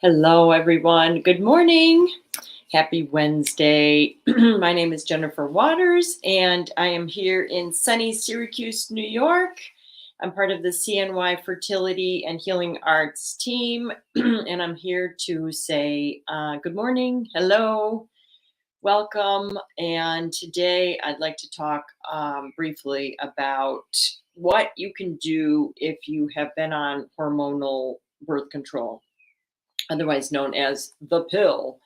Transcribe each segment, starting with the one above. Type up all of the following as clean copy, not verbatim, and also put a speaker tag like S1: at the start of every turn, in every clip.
S1: Hello, everyone. Good morning. Happy Wednesday. My name is Jennifer Waters, and I am here in sunny Syracuse, New York. I'm part of the CNY Fertility and Healing Arts team, and I'm here to say good morning, hello, welcome. And today I'd like to talk briefly about what you can do if you have been on hormonal birth control, otherwise known as the pill.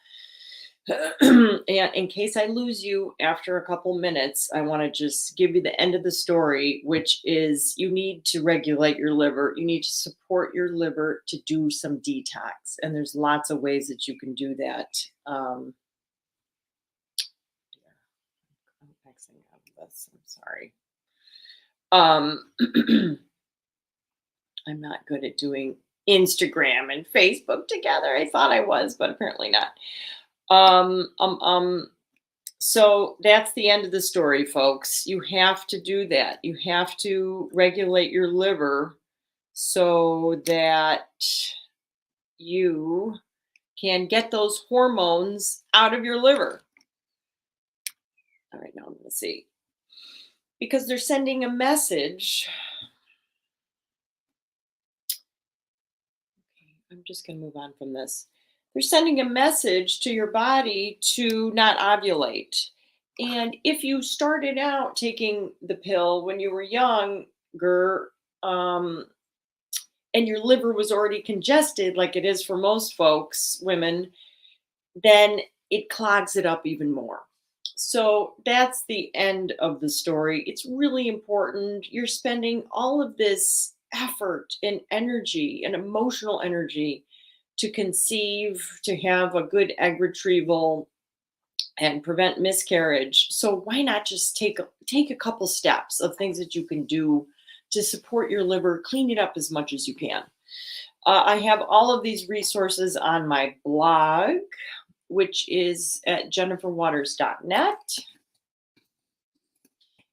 S1: And in case I lose you after a couple minutes, I want to just give you the end of the story, which is you need to regulate your liver. You need to support your liver to do some detox. And there's lots of ways that you can do that. I'm Xing out of this. I'm sorry. I'm not good at doing Instagram and Facebook together. I thought I was, but apparently not. Um, um, um, so that's the end of the story, folks. You have to do that. You have to regulate your liver so that you can get those hormones out of your liver. All right, now I'm going to see. Because they're sending a message. Okay, I'm just going to move on from this. They're sending a message to your body to not ovulate. And if you started out taking the pill when you were younger, and your liver was already congested, like it is for most folks, women, then it clogs it up even more. So that's the end of the story. It's really important. You're spending all of this effort and energy and emotional energy to conceive, to have a good egg retrieval and prevent miscarriage. So why not just take a couple steps of things that you can do to support your liver, clean it up as much as you can. I have all of these resources on my blog, which is at jenniferwaters.net.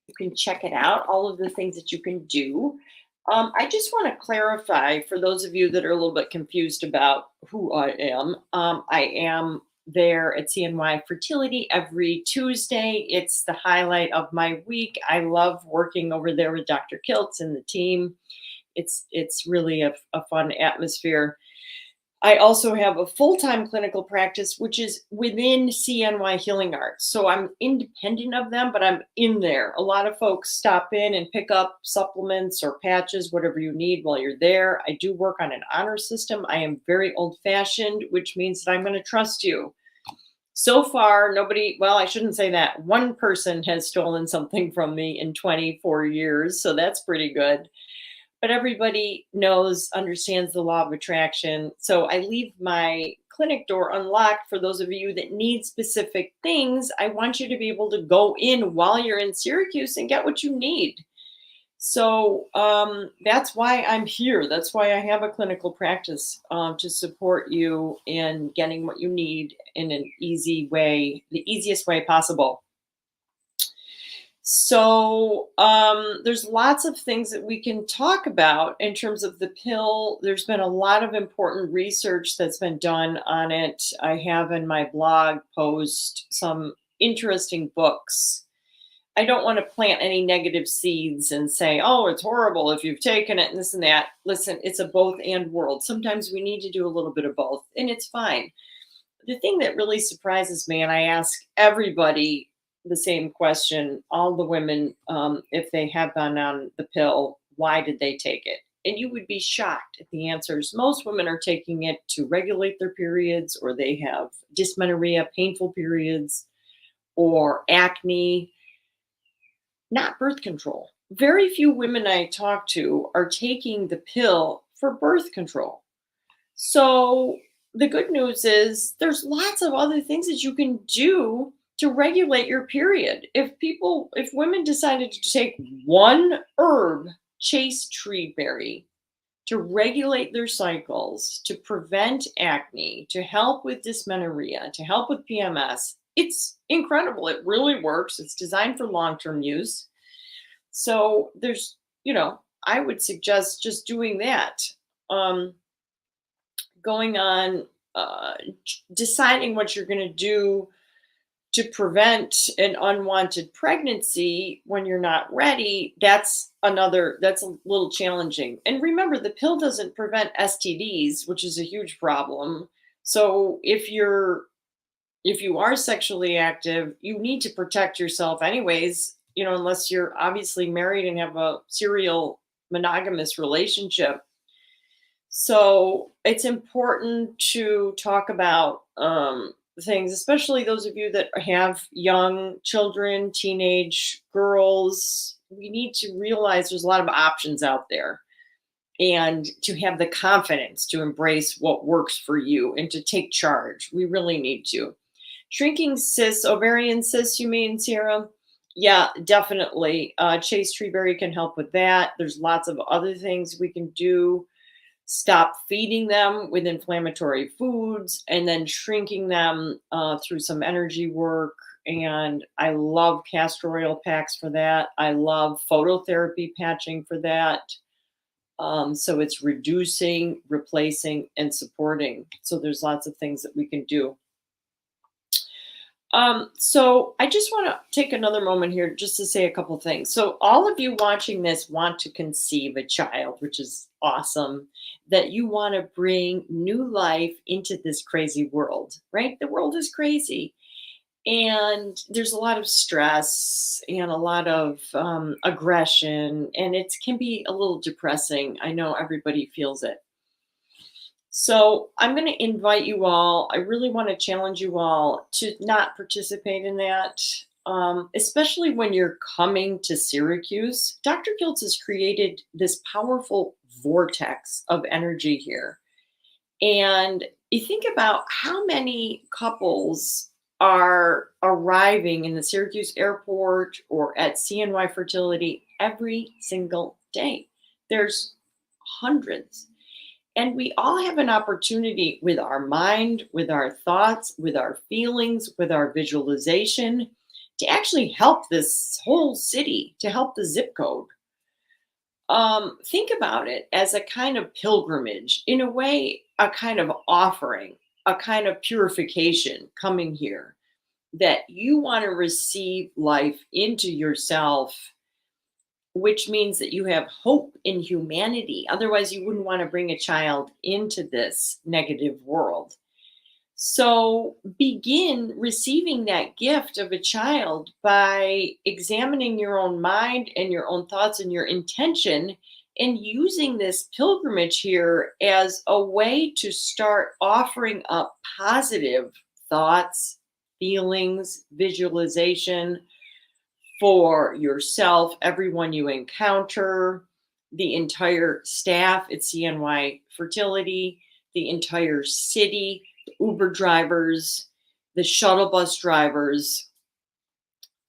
S1: You can check it out, all of the things that you can do. I just want to clarify for those of you that are a little bit confused about who I am. I am there at CNY Fertility every Tuesday. It's the highlight of my week. I love working over there with Dr. Kiltz and the team. It's really a fun atmosphere. I also have a full-time clinical practice, which is within CNY Healing Arts. So I'm independent of them, but I'm in there. A lot of folks stop in and pick up supplements or patches, whatever you need while you're there. I do work on an honor system. I am very old-fashioned, which means that I'm going to trust you. So far, nobody, well, I shouldn't say that. One person has stolen something from me in 24 years, so that's pretty good. But everybody understands the law of attraction. So I leave my clinic door unlocked for those of you that need specific things. I want you to be able to go in while you're in Syracuse and get what you need. So that's why I'm here. That's why I have a clinical practice to support you in getting what you need in an easy way, the easiest way possible. So there's lots of things that we can talk about in terms of the pill. There's been a lot of important research that's been done on it. I have in my blog post some interesting books. I don't want to plant any negative seeds and say, oh, it's horrible if you've taken it and this and that. Listen, it's a both and world. Sometimes we need to do a little bit of both, and it's fine. The thing that really surprises me, and I ask everybody the same question, all the women, if they have gone on the pill, why did they take it? And you would be shocked at the answers. Most women are taking it to regulate their periods, or they have dysmenorrhea, painful periods, or acne, not birth control. Very few women I talk to are taking the pill for birth control. So the good news is there's lots of other things that you can do to regulate your period. If women decided to take one herb, chase tree berry, to regulate their cycles, to prevent acne, to help with dysmenorrhea, to help with PMS, it's incredible. It really works. It's designed for long-term use. So I would suggest just doing that. Going on uh, deciding what you're going to do to prevent an unwanted pregnancy when you're not ready, that's a little challenging. And remember, the pill doesn't prevent STDs, which is a huge problem. So if you are sexually active, you need to protect yourself anyways, unless you're obviously married and have a serial monogamous relationship. So it's important to talk about things, especially those of you that have young children, teenage girls. We need to realize there's a lot of options out there and to have the confidence to embrace what works for you and to take charge. We really need to. Shrinking cysts, ovarian cysts, you mean, Sarah? Yeah, definitely. Chase treeberry can help with that. There's lots of other things we can do. Stop feeding them with inflammatory foods and then shrinking them through some energy work. And I love castor oil packs for that. I love phototherapy patching for that. So it's reducing, replacing, and supporting. So there's lots of things that we can do. So I just want to take another moment here just to say a couple things. So all of you watching this want to conceive a child, which is awesome, that you want to bring new life into this crazy world, right? The world is crazy. And there's a lot of stress and a lot of aggression, and it can be a little depressing. I know everybody feels it. So I'm going to invite you all. I really want to challenge you all to not participate in that, especially when you're coming to Syracuse. Dr. Kiltz has created this powerful vortex of energy here. And you think about how many couples are arriving in the Syracuse airport or at CNY Fertility every single day. There's hundreds. And we all have an opportunity with our mind, with our thoughts, with our feelings, with our visualization to actually help this whole city, to help the zip code. Think about it as a kind of pilgrimage, in a way, a kind of offering, a kind of purification coming here that you want to receive life into yourself, which means that you have hope in humanity. Otherwise, you wouldn't want to bring a child into this negative world. So begin receiving that gift of a child by examining your own mind and your own thoughts and your intention, and using this pilgrimage here as a way to start offering up positive thoughts, feelings, visualization for yourself, everyone you encounter, the entire staff at CNY Fertility, the entire city, the Uber drivers, the shuttle bus drivers.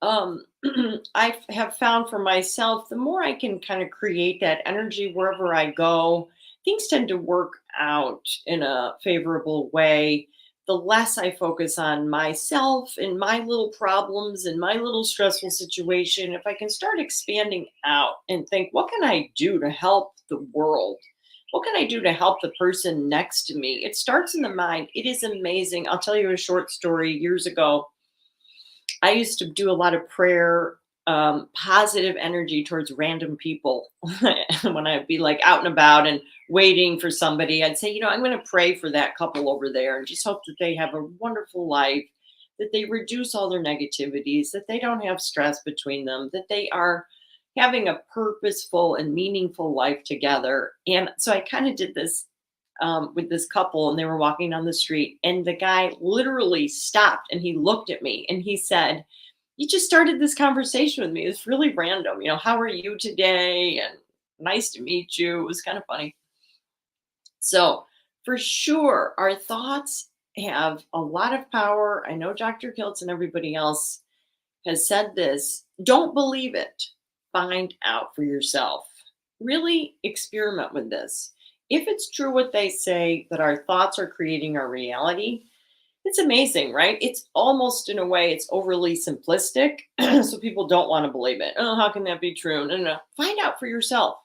S1: I have found for myself, the more I can kind of create that energy wherever I go, things tend to work out in a favorable way. The less I focus on myself and my little problems and my little stressful situation, if I can start expanding out and think, what can I do to help the world? What can I do to help the person next to me? It starts in the mind. It is amazing. I'll tell you a short story. Years ago, I used to do a lot of prayer, positive energy towards random people. When I'd be like out and about and waiting for somebody, I'd say, I'm going to pray for that couple over there and just hope that they have a wonderful life, that they reduce all their negativities, that they don't have stress between them, that they are having a purposeful and meaningful life together. And so I kind of did this with this couple, and they were walking down the street, and the guy literally stopped and he looked at me and he said, "You just started this conversation with me. It's really random. How are you today? And nice to meet you." It was kind of funny. So for sure, our thoughts have a lot of power. I know Dr. Kiltz and everybody else has said this. Don't believe it. Find out for yourself. Really experiment with this. If it's true what they say, that our thoughts are creating our reality, it's amazing, right? It's almost, in a way, it's overly simplistic. So people don't want to believe it. Oh, how can that be true? No, no, no. Find out for yourself.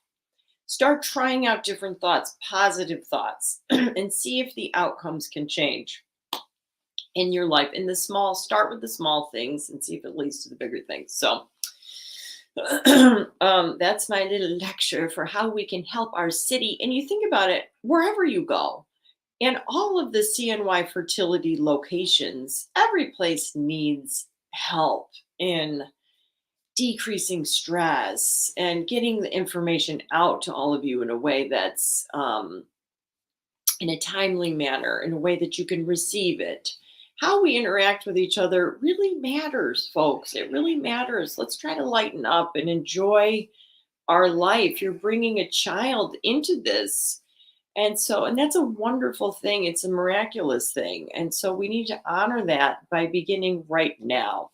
S1: Start trying out different thoughts, positive thoughts, and see if the outcomes can change in your life. In the small, start with the small things and see if it leads to the bigger things. So, that's my little lecture for how we can help our city. And you think about it, wherever you go, and all of the CNY fertility locations, every place needs help in decreasing stress and getting the information out to all of you in a way that's in a timely manner, in a way that you can receive it. How we interact with each other really matters, folks. It really matters. Let's try to lighten up and enjoy our life. You're bringing a child into this. And that's a wonderful thing. It's a miraculous thing. And so we need to honor that by beginning right now.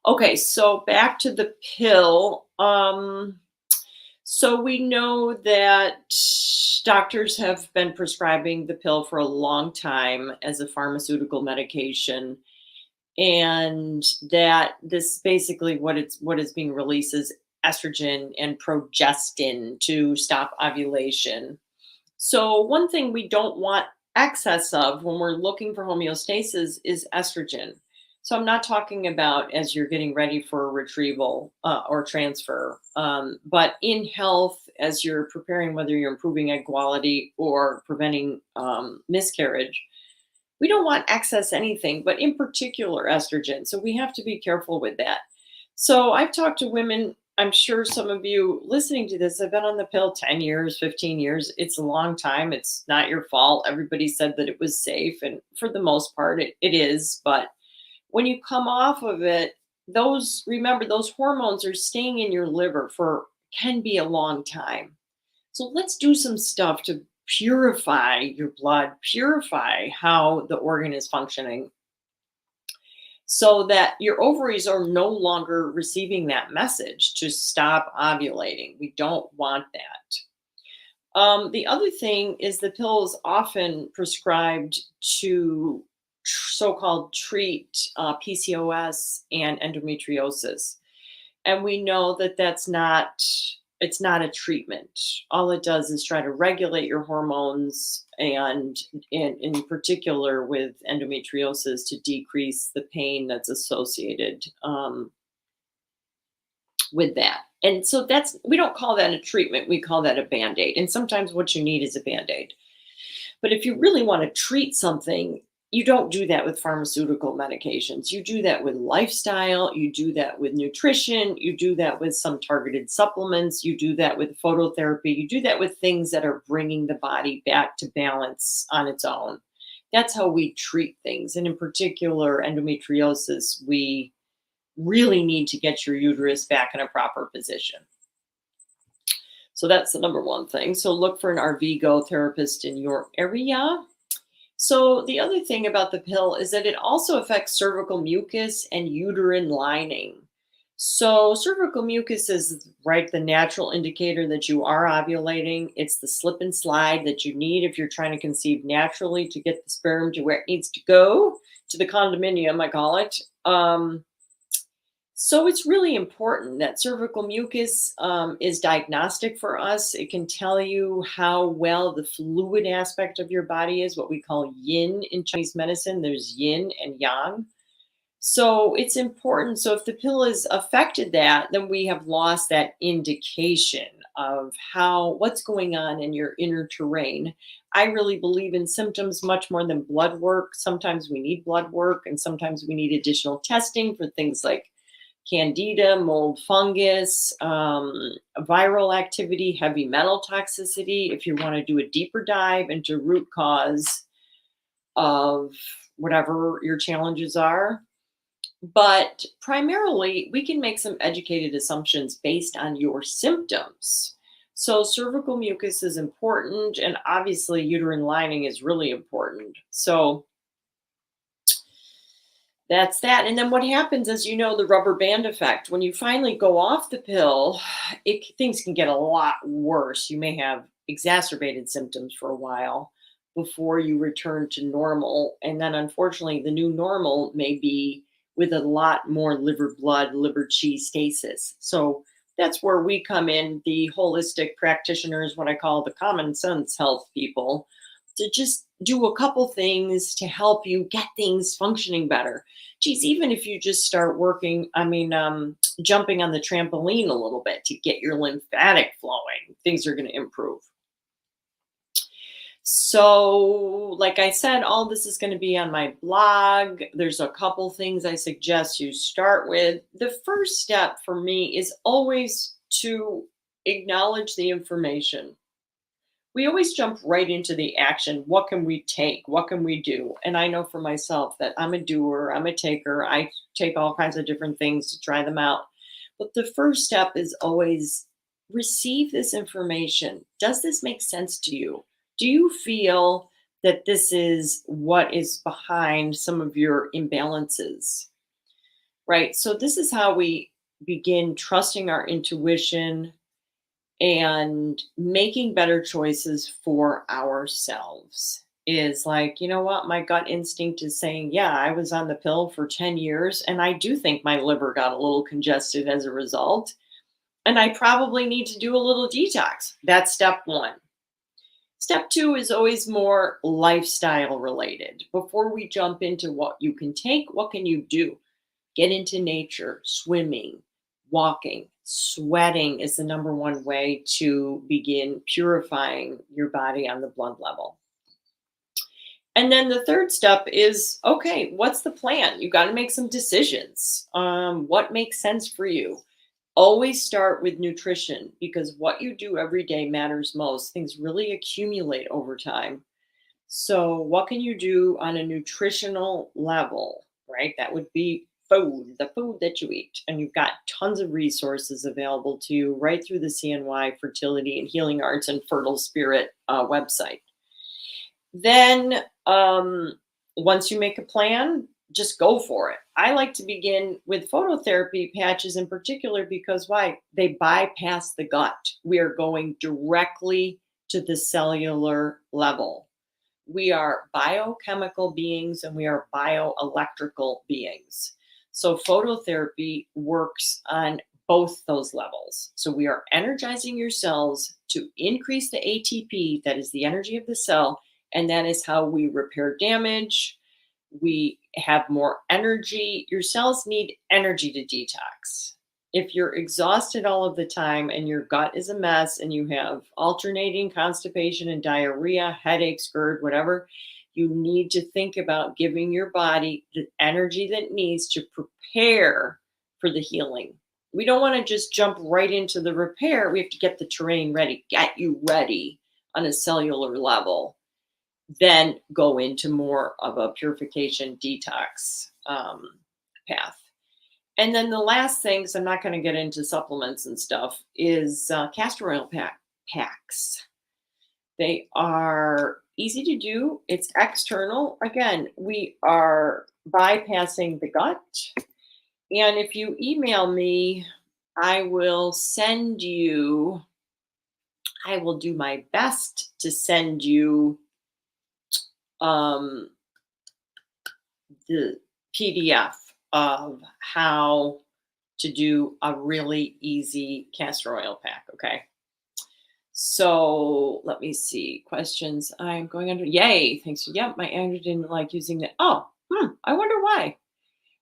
S1: Okay, so back to the pill. So we know that doctors have been prescribing the pill for a long time as a pharmaceutical medication, and that this basically what is being released is estrogen and progestin to stop ovulation. So one thing we don't want excess of when we're looking for homeostasis is estrogen. So I'm not talking about as you're getting ready for a retrieval or transfer, but in health as you're preparing, whether you're improving egg quality or preventing miscarriage. We don't want excess anything, but in particular estrogen. So we have to be careful with that. So I've talked to women. I'm sure some of you listening to this have been on the pill 10 years, 15 years. It's a long time. It's not your fault. Everybody said that it was safe. And for the most part, it is. But when you come off of it, remember, those hormones are staying in your liver for can be a long time. So let's do some stuff to purify your blood, purify how the organ is functioning so that your ovaries are no longer receiving that message to stop ovulating. We don't want that. The other thing is the pill is often prescribed to so-called treat PCOS and endometriosis. And we know that it's not a treatment. All it does is try to regulate your hormones and in particular with endometriosis to decrease the pain that's associated with that. And so we don't call that a treatment, we call that a band-aid. And sometimes what you need is a band-aid. But if you really want to treat something, you don't do that with pharmaceutical medications. You do that with lifestyle, you do that with nutrition, you do that with some targeted supplements, you do that with phototherapy, you do that with things that are bringing the body back to balance on its own. That's how we treat things. And in particular, endometriosis, we really need to get your uterus back in a proper position. So that's the number one thing. So look for an RV therapist in your area. So the other thing about the pill is that it also affects cervical mucus and uterine lining. So cervical mucus is the natural indicator that you are ovulating. It's the slip and slide that you need if you're trying to conceive naturally to get the sperm to where it needs to go, to the condominium, I call it. So it's really important that cervical mucus is diagnostic for us. It can tell you how well the fluid aspect of your body is, what we call yin in Chinese medicine. There's yin and yang. So it's important. So if the pill has affected that, then we have lost that indication of what's going on in your inner terrain. I really believe in symptoms much more than blood work. Sometimes we need blood work, and sometimes we need additional testing for things like candida, mold, fungus, viral activity, heavy metal toxicity. If you want to do a deeper dive into root cause of whatever your challenges are. But primarily, we can make some educated assumptions based on your symptoms. So cervical mucus is important, and obviously uterine lining is really important. So that's that. And then what happens is, the rubber band effect. When you finally go off the pill, things can get a lot worse. You may have exacerbated symptoms for a while before you return to normal. And then unfortunately, the new normal may be with a lot more liver blood, liver chi stasis. So That's where we come in, the holistic practitioners, what I call the common sense health people, to just do a couple things to help you get things functioning better. Geez, even if you just start working, jumping on the trampoline a little bit to get your lymphatic flowing, things are going to improve. So, like I said, all this is going to be on my blog. There's a couple things I suggest you start with. The first step for me is always to acknowledge the information. We always jump right into the action. What can we take? What can we do? And I know for myself that I'm a doer, I'm a taker. I take all kinds of different things to try them out. But the first step is always receive this information. Does this make sense to you? Do you feel that this is what is behind some of your imbalances? Right. So, this is how we begin trusting our intuition and making better choices for ourselves. Is like, you know what? My gut instinct is saying, yeah, I was on the pill for 10 years, and I do think my liver got a little congested as a result. And I probably need to do a little detox. That's step one. Step two is always more lifestyle related. Before we jump into what you can take, what can you do? Get into nature, swimming, walking, sweating is the number one way to begin purifying your body on the blood level. And then the third step is okay, what's the plan? You got to make some decisions. What makes sense for you? Always start with nutrition because what you do every day matters most. Things really accumulate over time. So, what can you do on a nutritional level, right? That would be food, the food that you eat. And you've got tons of resources available to you right through the CNY Fertility and Healing Arts and Fertile Spirit website. Then, once you make a plan, just go for it. I like to begin with phototherapy patches in particular because why? They bypass the gut. We are going directly to the cellular level. We are biochemical beings and we are bioelectrical beings. So, phototherapy works on both those levels. So, we are energizing your cells to increase the ATP, that is the energy of the cell, and that is how we repair damage. We have more energy. Your cells need energy to detox. If you're exhausted all of the time and your gut is a mess and you have alternating constipation and diarrhea, headaches, GERD, whatever, you need to think about giving your body the energy that it needs to prepare for the healing. We don't want to just jump right into the repair. We have to get the terrain ready, get you ready on a cellular level, then go into more of a purification detox path. And then the last things, I'm not going to get into supplements and stuff, is castor oil packs. They are easy to do. It's external. Again, we are bypassing the gut. And if you email me, I will do my best to send you the PDF of how to do a really easy castor oil pack. Okay. So let me see. Questions. I'm going under. Yay. Thanks. Yep. My Andrew didn't like using that. Oh, I wonder why.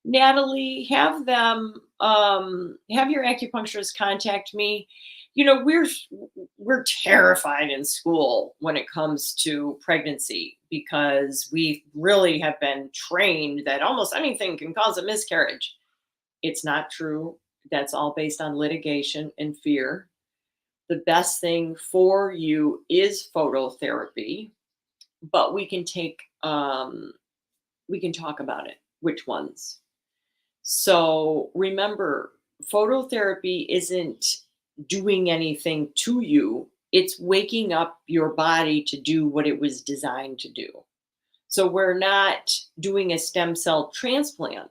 S1: Natalie, have them have your acupuncturist contact me. You know, we're terrified in school when it comes to pregnancy because we really have been trained that almost anything can cause a miscarriage. It's not true. That's all based on litigation and fear. The best thing for you is phototherapy, but we can talk about it. Which ones? So remember, phototherapy isn't doing anything to you. It's waking up your body to do what it was designed to do. So we're not doing a stem cell transplant.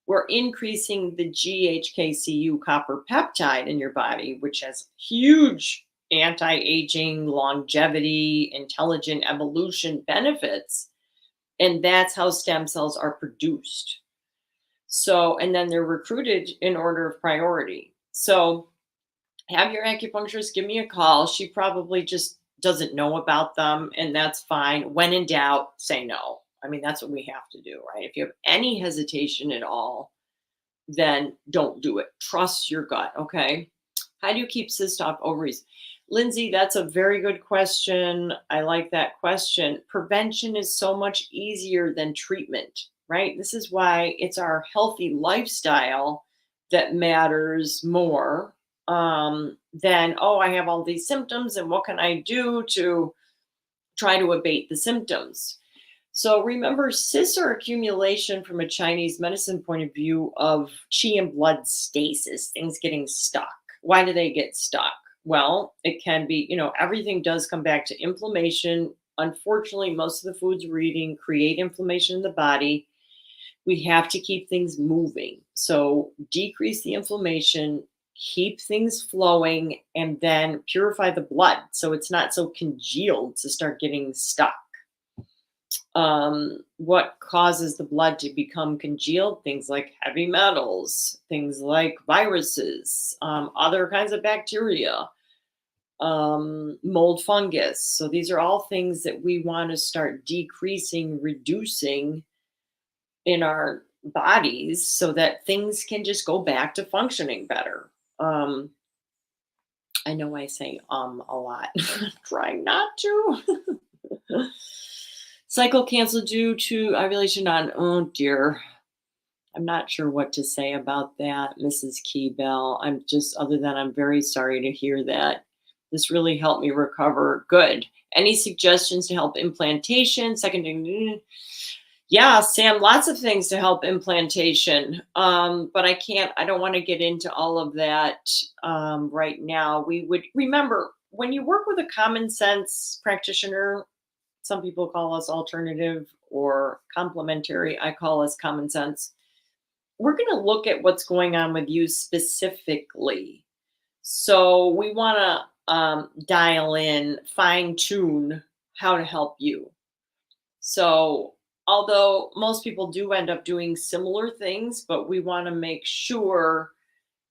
S1: We're increasing the GHKCU copper peptide in your body, which has huge anti-aging, longevity, intelligent evolution benefits. And that's how stem cells are produced. So, and then they're recruited in order of priority. So Have your acupuncturist give me a call. She probably just doesn't know about them, and that's fine. When in doubt, say no. I mean, that's what we have to do, right? If you have any hesitation at all, then don't do it. Trust your gut, okay? How do you keep cyst off ovaries? Lindsay, that's a very good question. I like that question. Prevention is so much easier than treatment, right? This is why it's our healthy lifestyle that matters more than, oh, I have all these symptoms and what can I do to try to abate the symptoms? So remember, cysts are accumulation from a Chinese medicine point of view of qi and blood stasis, things getting stuck. Why do they get stuck? Well, it can be, everything does come back to inflammation. Unfortunately, most of the foods we're eating create inflammation in the body. We have to keep things moving. So decrease the inflammation, keep things flowing, and then purify the blood so it's not so congealed to start getting stuck. What causes the blood to become congealed? Things like heavy metals, things like viruses, other kinds of bacteria, mold, fungus. So these are all things that we want to start decreasing, reducing in our bodies so that things can just go back to functioning better. I know I say a lot. Trying not to. Cycle canceled due to ovulation on, oh dear. I'm not sure what to say about that, Mrs. Keybell. I'm just, other than I'm very sorry to hear that. This really helped me recover. Good. Any suggestions to help implantation? Yeah, Sam, lots of things to help implantation. But I don't want to get into all of that right now. We would remember when you work with a common sense practitioner, some people call us alternative or complementary. I call us common sense. We're going to look at what's going on with you specifically. So we want to dial in, fine tune how to help you. So although most people do end up doing similar things, but we want to make sure,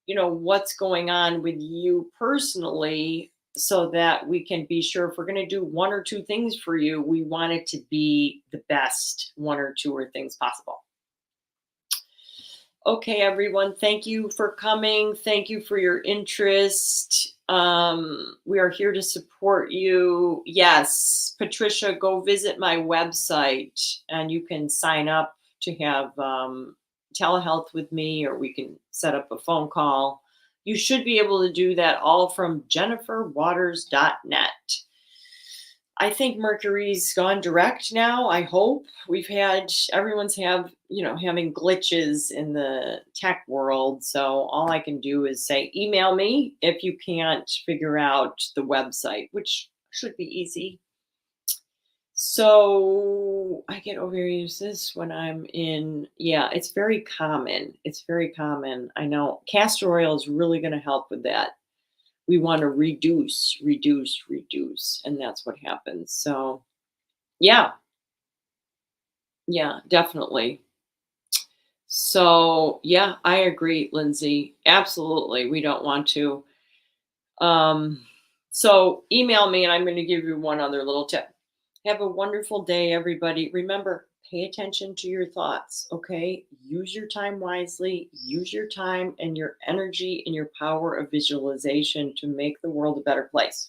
S1: what's going on with you personally so that we can be sure if we're going to do one or two things for you, we want it to be the best one or two or things possible. Okay, everyone, thank you for coming. Thank you for your interest. We are here to support you. Yes, Patricia, go visit my website and you can sign up to have telehealth with me, or we can set up a phone call. You should be able to do that all from jenniferwaters.net. I think Mercury's gone direct now. I hope everyone's having glitches in the tech world. So all I can do is say, email me if you can't figure out the website, which should be easy. So I get overuses when I'm it's very common. It's very common. I know castor oil is really going to help with that. We want to reduce, and that's what happens. So yeah, definitely. So yeah, I agree, Lindsay. Absolutely. We don't want to. So email me and I'm going to give you one other little tip. Have a wonderful day, everybody. Remember, pay attention to your thoughts, okay? Use your time wisely. Use your time and your energy and your power of visualization to make the world a better place.